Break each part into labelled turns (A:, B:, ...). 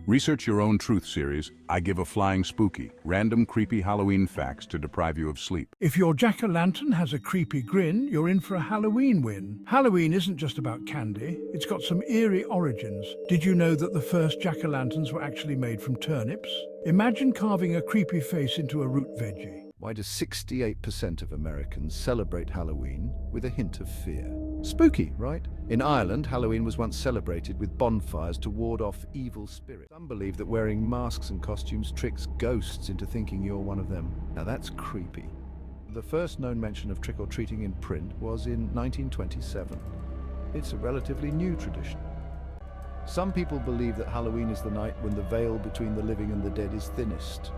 A: Research Your Own Truth series, I give a flying spooky, random creepy Halloween facts to deprive you of sleep.
B: If your jack-o'-lantern has a creepy grin, you're in for a Halloween win. Halloween isn't just about candy, it's got some eerie origins. Did you know that the first jack-o'-lanterns were actually made from turnips? Imagine carving a creepy face into a root veggie.
C: Why do 68% of Americans celebrate Halloween with a hint of fear? Spooky, right? In Ireland, Halloween was once celebrated with bonfires to ward off evil spirits. Some believe that wearing masks and costumes tricks ghosts into thinking you're one of them. Now that's creepy. The first known mention of trick-or-treating in print was in 1927. It's a relatively new tradition. Some people believe that Halloween is the night when the veil between the living and the dead is thinnest.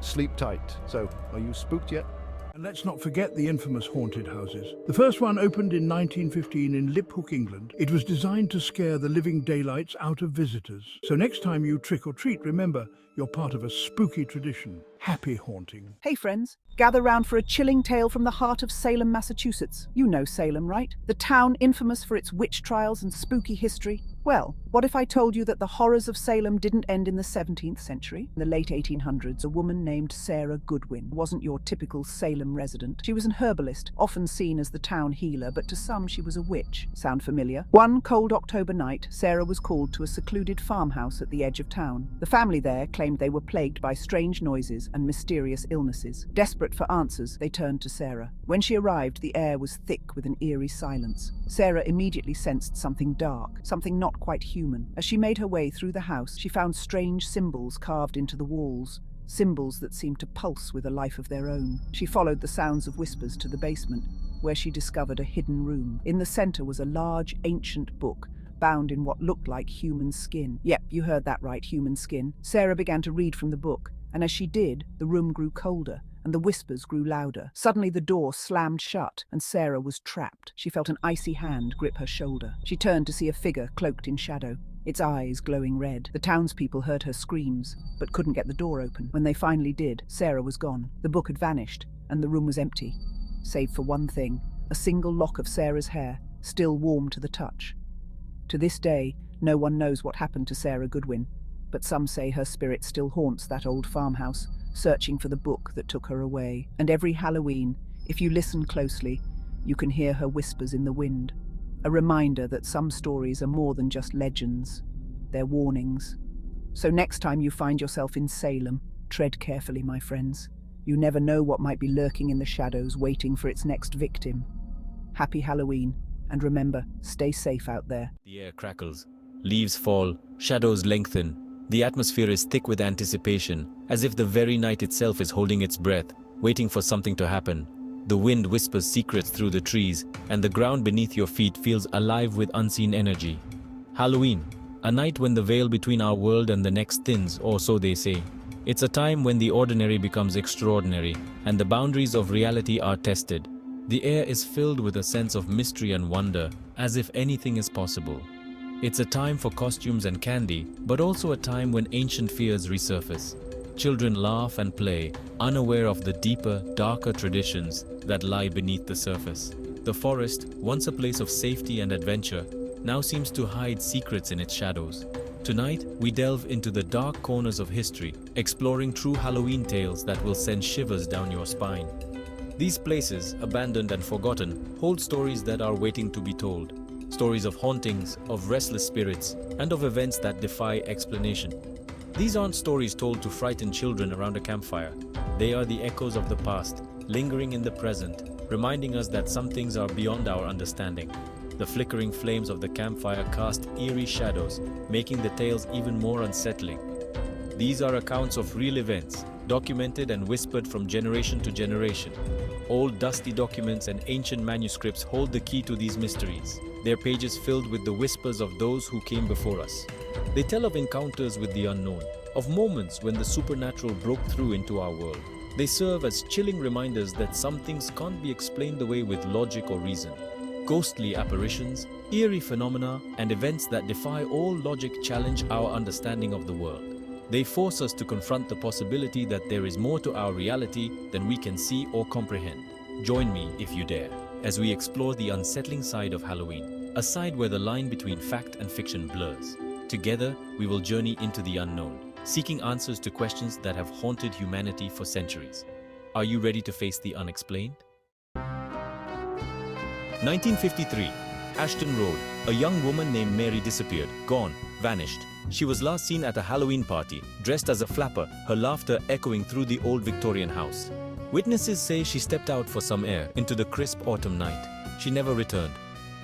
C: Sleep tight. So, are you spooked yet?
B: And let's not forget the infamous haunted houses. The first one opened in 1915 in Liphook, England. It was designed to scare the living daylights out of visitors. So next time you trick or treat, remember, you're part of a spooky tradition. Happy haunting.
D: Hey friends, gather round for a chilling tale from the heart of Salem, Massachusetts. You know Salem, right? The town infamous for its witch trials and spooky history. Well, what if I told you that the horrors of Salem didn't end in the 17th century? In the late 1800s, a woman named Sarah Goodwin wasn't your typical Salem resident. She was an herbalist, often seen as the town healer, but to some she was a witch. Sound familiar? One cold October night, Sarah was called to a secluded farmhouse at the edge of town. The family there claimed they were plagued by strange noises and mysterious illnesses. Desperate for answers, they turned to Sarah. When she arrived, the air was thick with an eerie silence. Sarah immediately sensed something dark, something not quite human. As she made her way through the house, she found strange symbols carved into the walls, symbols that seemed to pulse with a life of their own. She followed the sounds of whispers to the basement, where she discovered a hidden room. In the center was a large, ancient book, bound in what looked like human skin. Yep, you heard that right, human skin. Sarah began to read from the book, and as she did, the room grew colder, and the whispers grew louder. Suddenly the door slammed shut, and Sarah was trapped. She felt an icy hand grip her shoulder. She turned to see a figure cloaked in shadow, its eyes glowing red. The townspeople heard her screams, but couldn't get the door open. When they finally did, Sarah was gone. The book had vanished, and the room was empty, save for one thing, a single lock of Sarah's hair, still warm to the touch. To this day, no one knows what happened to Sarah Goodwin, but some say her spirit still haunts that old farmhouse, searching for the book that took her away. And every Halloween, if you listen closely, you can hear her whispers in the wind, a reminder that some stories are more than just legends, they're warnings. So next time you find yourself in Salem, tread carefully, my friends. You never know what might be lurking in the shadows, waiting for its next victim. Happy Halloween, and remember, stay safe out there.
E: The air crackles, leaves fall, shadows lengthen. The atmosphere is thick with anticipation, as if the very night itself is holding its breath, waiting for something to happen. The wind whispers secrets through the trees, and the ground beneath your feet feels alive with unseen energy. Halloween, a night when the veil between our world and the next thins, or so they say. It's a time when the ordinary becomes extraordinary, and the boundaries of reality are tested. The air is filled with a sense of mystery and wonder, as if anything is possible. It's a time for costumes and candy, but also a time when ancient fears resurface. Children laugh and play, unaware of the deeper, darker traditions that lie beneath the surface. The forest, once a place of safety and adventure, now seems to hide secrets in its shadows. Tonight, we delve into the dark corners of history, exploring true Halloween tales that will send shivers down your spine. These places, abandoned and forgotten, hold stories that are waiting to be told. Stories of hauntings, of restless spirits, and of events that defy explanation. These aren't stories told to frighten children around a campfire. They are the echoes of the past, lingering in the present, reminding us that some things are beyond our understanding. The flickering flames of the campfire cast eerie shadows, making the tales even more unsettling. These are accounts of real events, documented and whispered from generation to generation. Old dusty documents and ancient manuscripts hold the key to these mysteries, their pages filled with the whispers of those who came before us. They tell of encounters with the unknown, of moments when the supernatural broke through into our world. They serve as chilling reminders that some things can't be explained away with logic or reason. Ghostly apparitions, eerie phenomena, and events that defy all logic challenge our understanding of the world. They force us to confront the possibility that there is more to our reality than we can see or comprehend. Join me, if you dare, as we explore the unsettling side of Halloween, a side where the line between fact and fiction blurs. Together, we will journey into the unknown, seeking answers to questions that have haunted humanity for centuries. Are you ready to face the unexplained? 1953, Ashton Road. A young woman named Mary disappeared, gone, vanished. She was last seen at a Halloween party, dressed as a flapper, her laughter echoing through the old Victorian house. Witnesses say she stepped out for some air into the crisp autumn night. She never returned.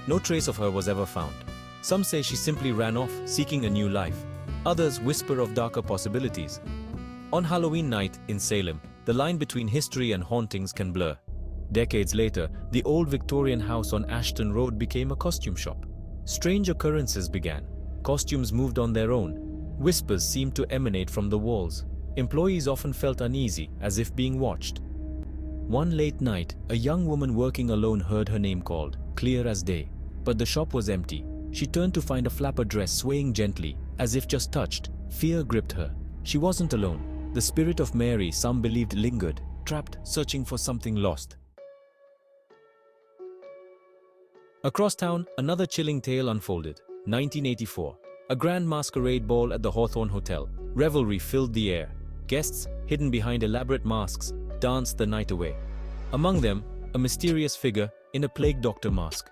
E: No trace of her was ever found. Some say she simply ran off, seeking a new life. Others whisper of darker possibilities. On Halloween night in Salem, the line between history and hauntings can blur. Decades later, the old Victorian house on Ashton Road became a costume shop. Strange occurrences began. Costumes moved on their own. Whispers seemed to emanate from the walls. Employees often felt uneasy, as if being watched. One late night, a young woman working alone heard her name called, clear as day. But the shop was empty. She turned to find a flapper dress swaying gently, as if just touched. Fear gripped her. She wasn't alone. The spirit of Mary, some believed, lingered, trapped, searching for something lost. Across town, another chilling tale unfolded. 1984. A grand masquerade ball at the Hawthorne Hotel. Revelry filled the air. Guests, hidden behind elaborate masks, danced the night away. Among them, a mysterious figure in a plague doctor mask.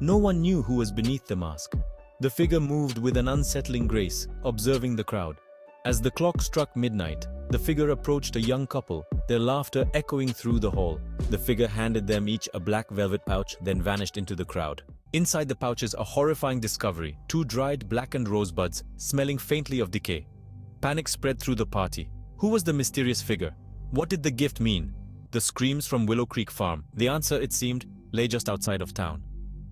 E: No one knew who was beneath the mask. The figure moved with an unsettling grace, observing the crowd. As the clock struck midnight, the figure approached a young couple, their laughter echoing through the hall. The figure handed them each a black velvet pouch, then vanished into the crowd. Inside the pouches, a horrifying discovery: 2 dried, blackened rosebuds, smelling faintly of decay. Panic spread through the party. Who was the mysterious figure? What did the gift mean? The screams from Willow Creek Farm. The answer, it seemed, lay just outside of town.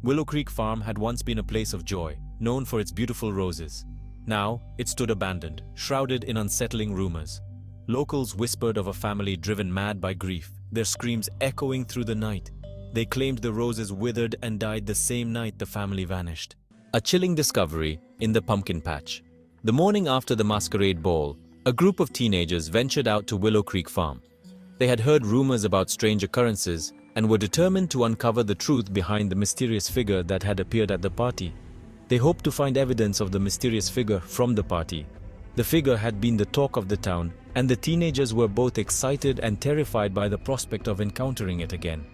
E: Willow Creek Farm had once been a place of joy, known for its beautiful roses. Now, it stood abandoned, shrouded in unsettling rumors. Locals whispered of a family driven mad by grief, their screams echoing through the night. They claimed the roses withered and died the same night the family vanished. A chilling discovery in the pumpkin patch. The morning after the masquerade ball, a group of teenagers ventured out to Willow Creek Farm. They had heard rumors about strange occurrences and were determined to uncover the truth behind the mysterious figure that had appeared at the party. They hoped to find evidence of the mysterious figure from the party. The figure had been the talk of the town, and the teenagers were both excited and terrified by the prospect of encountering it again.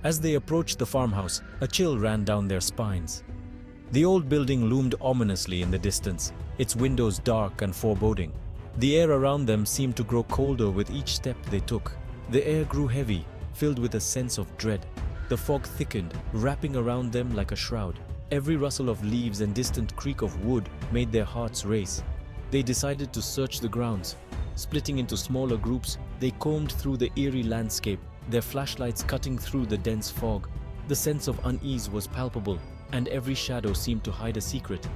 E: As they approached the farmhouse, a chill ran down their spines. The old building loomed ominously in the distance, its windows dark and foreboding. The air around them seemed to grow colder with each step they took. The air grew heavy, filled with a sense of dread. The fog thickened, wrapping around them like a shroud. Every rustle of leaves and distant creak of wood made their hearts race. They decided to search the grounds. Splitting into smaller groups, they combed through the eerie landscape, their flashlights cutting through the dense fog. The sense of unease was palpable, and every shadow seemed to hide a secret.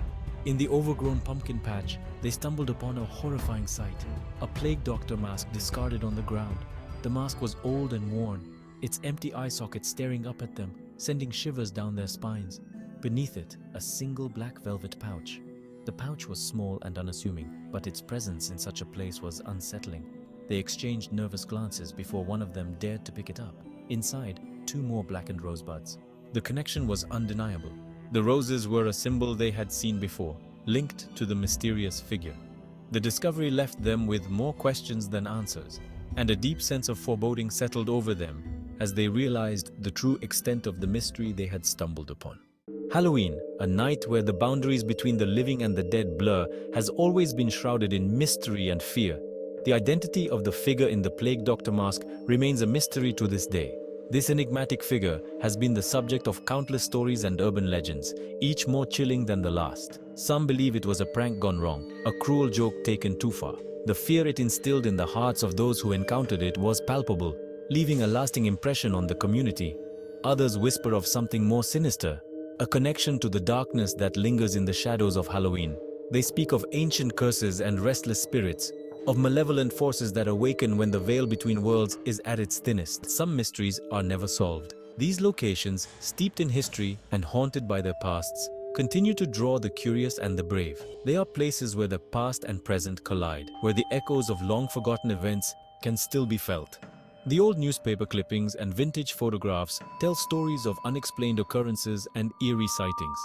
E: In the overgrown pumpkin patch, they stumbled upon a horrifying sight. A plague doctor mask discarded on the ground. The mask was old and worn, its empty eye socket staring up at them, sending shivers down their spines. Beneath it, a single black velvet pouch. The pouch was small and unassuming, but its presence in such a place was unsettling. They exchanged nervous glances before one of them dared to pick it up. Inside, 2 more blackened rosebuds. The connection was undeniable. The roses were a symbol they had seen before, linked to the mysterious figure. The discovery left them with more questions than answers, and a deep sense of foreboding settled over them as they realized the true extent of the mystery they had stumbled upon. Halloween, a night where the boundaries between the living and the dead blur, has always been shrouded in mystery and fear. The identity of the figure in the plague doctor mask remains a mystery to this day. This enigmatic figure has been the subject of countless stories and urban legends, each more chilling than the last. Some believe it was a prank gone wrong, a cruel joke taken too far. The fear it instilled in the hearts of those who encountered it was palpable, leaving a lasting impression on the community. Others whisper of something more sinister, a connection to the darkness that lingers in the shadows of Halloween. They speak of ancient curses and restless spirits, of malevolent forces that awaken when the veil between worlds is at its thinnest. Some mysteries are never solved. These locations, steeped in history and haunted by their pasts, continue to draw the curious and the brave. They are places where the past and present collide, where the echoes of long-forgotten events can still be felt. The old newspaper clippings and vintage photographs tell stories of unexplained occurrences and eerie sightings.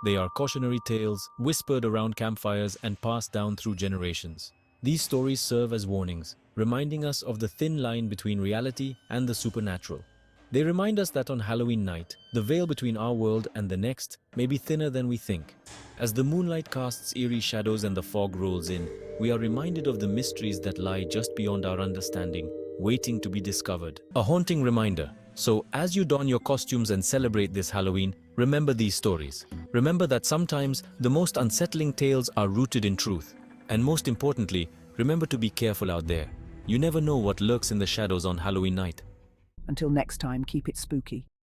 E: They are cautionary tales, whispered around campfires and passed down through generations. These stories serve as warnings, reminding us of the thin line between reality and the supernatural. They remind us that on Halloween night, the veil between our world and the next may be thinner than we think. As the moonlight casts eerie shadows and the fog rolls in, we are reminded of the mysteries that lie just beyond our understanding, waiting to be discovered. A haunting reminder. So, as you don your costumes and celebrate this Halloween, remember these stories. Remember that sometimes the most unsettling tales are rooted in truth. And most importantly, remember to be careful out there. You never know what lurks in the shadows on Halloween night.
D: Until next time, keep it spooky.